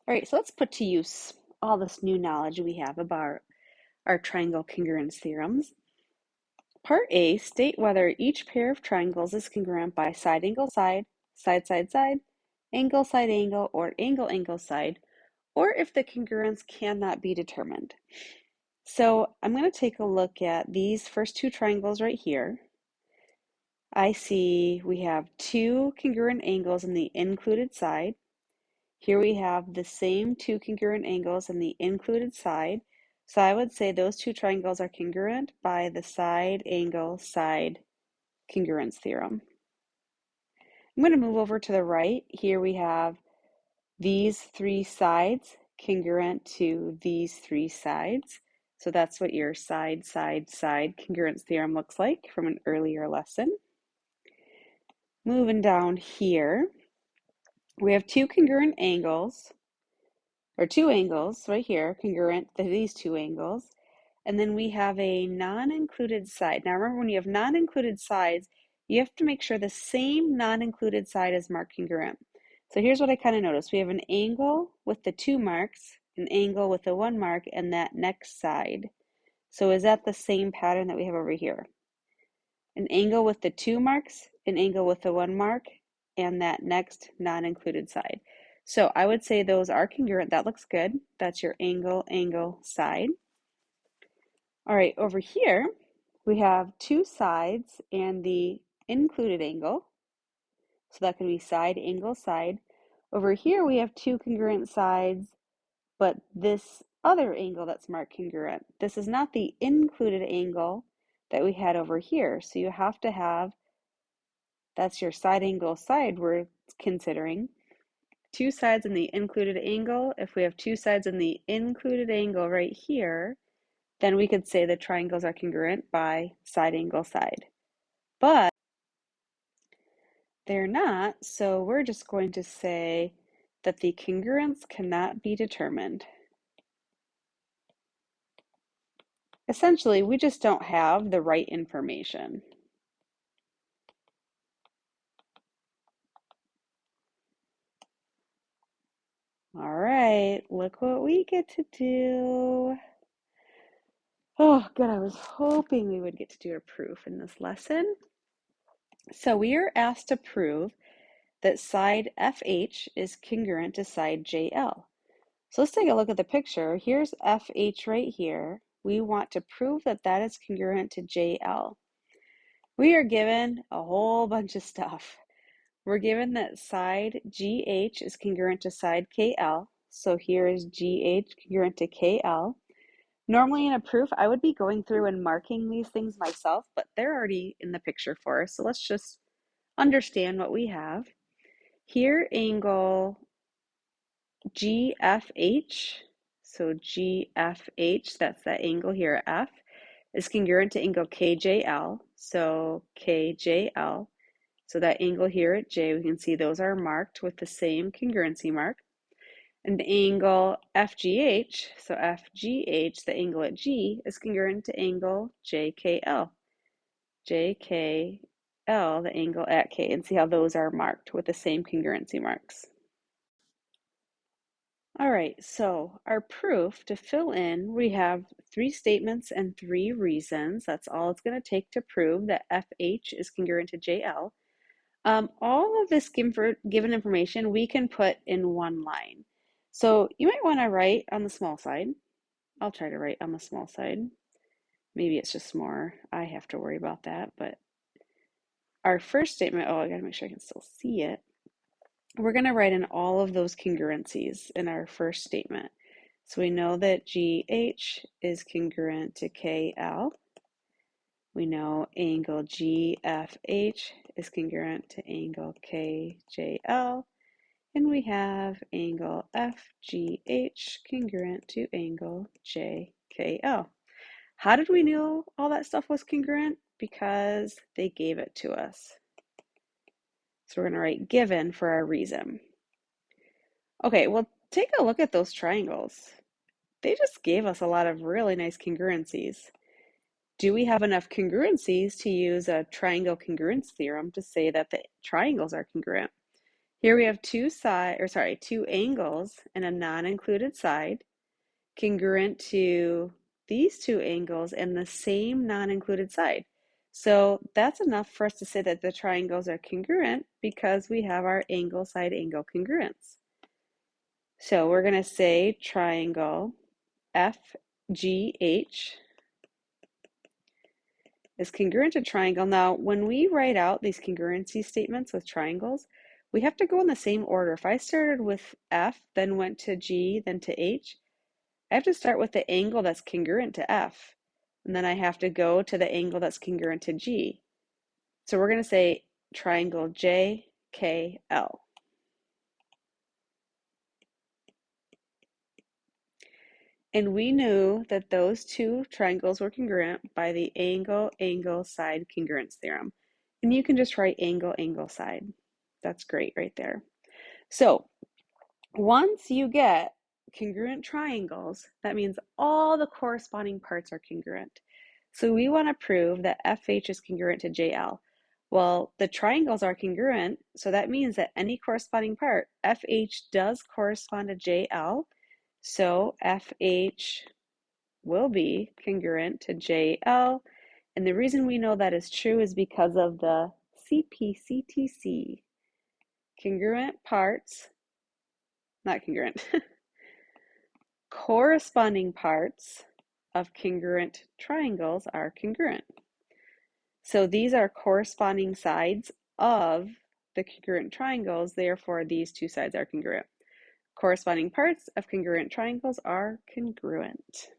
All right, so let's put to use all this new knowledge we have about our triangle congruence theorems. Part A, state whether each pair of triangles is congruent by side angle side, side side side, angle side angle, or angle angle side, or if the congruence cannot be determined. So I'm going to take a look at these first two triangles right here. I see we have two congruent angles in the included side. Here we have the same two congruent angles in the included side. So I would say those two triangles are congruent by the side angle side congruence theorem. I'm going to move over to the right. Here we have these three sides congruent to these three sides. So that's what your side, side, side congruence theorem looks like from an earlier lesson. Moving down here, we have two congruent angles, or two angles right here, congruent to these two angles. And then we have a non-included side. Now remember, when you have non-included sides, you have to make sure the same non-included side is marked congruent. So here's what I kind of noticed. We have an angle with the two marks, an angle with the one mark, and that next side. So is that the same pattern that we have over here? An angle with the two marks, an angle with the one mark, and that next non-included side. So I would say those are congruent. That looks good. That's your angle, angle, side. All right, over here, we have two sides and the included angle. So that could be side, angle, side. Over here, we have two congruent sides, but this other angle that's marked congruent. This is not the included angle that we had over here. So you have to have, that's your side angle side we're considering. Two sides in the included angle. If we have two sides in the included angle right here, then we could say the triangles are congruent by side angle side. But they're not, so we're just going to say that the congruence cannot be determined. Essentially, we just don't have the right information. All right, look what we get to do. Oh, good, I was hoping we would get to do a proof in this lesson. So we are asked to prove that side FH is congruent to side JL. So let's take a look at the picture. Here's FH right here. We want to prove that that is congruent to JL. We are given a whole bunch of stuff. We're given that side GH is congruent to side KL. So here is GH congruent to KL. Normally in a proof, I would be going through and marking these things myself, but they're already in the picture for us. So let's just understand what we have. Here, angle GFH, so GFH, that's that angle here, F, is congruent to angle KJL, so KJL. So that angle here at J, we can see those are marked with the same congruency mark. And the angle FGH, so FGH, the angle at G, is congruent to angle JKL. JKL, the angle at K, and see how those are marked with the same congruency marks. All right, so our proof, to fill in, we have three statements and three reasons. That's all it's going to take to prove that FH is congruent to JL. All of this given information we can put in one line. So you might want to write on the small side. I'll try to write on the small side. Maybe it's just more, I have to worry about that, but our first statement, oh, I gotta make sure I can still see it. We're going to write in all of those congruencies in our first statement. So we know that GH is congruent to KL. We know angle GFH is congruent to angle KJL. And we have angle FGH congruent to angle JKL. How did we know all that stuff was congruent? Because they gave it to us. So we're going to write given for our reason. Okay, well, take a look at those triangles. They just gave us a lot of really nice congruencies. Do we have enough congruencies to use a triangle congruence theorem to say that the triangles are congruent? Here we have two angles and a non-included side congruent to these two angles and the same non-included side. So that's enough for us to say that the triangles are congruent because we have our angle side angle congruence. So we're going to say triangle FGH is congruent to triangle. Now, when we write out these congruency statements with triangles, we have to go in the same order. If I started with F, then went to G, then to H, I have to start with the angle that's congruent to F, and then I have to go to the angle that's congruent to G. So we're going to say triangle JKL. And we knew that those two triangles were congruent by the angle side congruence theorem. And you can just write angle side. That's great right there. So once you get congruent triangles, that means all the corresponding parts are congruent. So we want to prove that FH is congruent to JL. Well, the triangles are congruent, so that means that any corresponding part, FH does correspond to JL, so FH will be congruent to JL. And the reason we know that is true is because of the CPCTC. Congruent parts, not congruent, corresponding parts of congruent triangles are congruent. So these are corresponding sides of the congruent triangles, therefore these two sides are congruent. Corresponding parts of congruent triangles are congruent.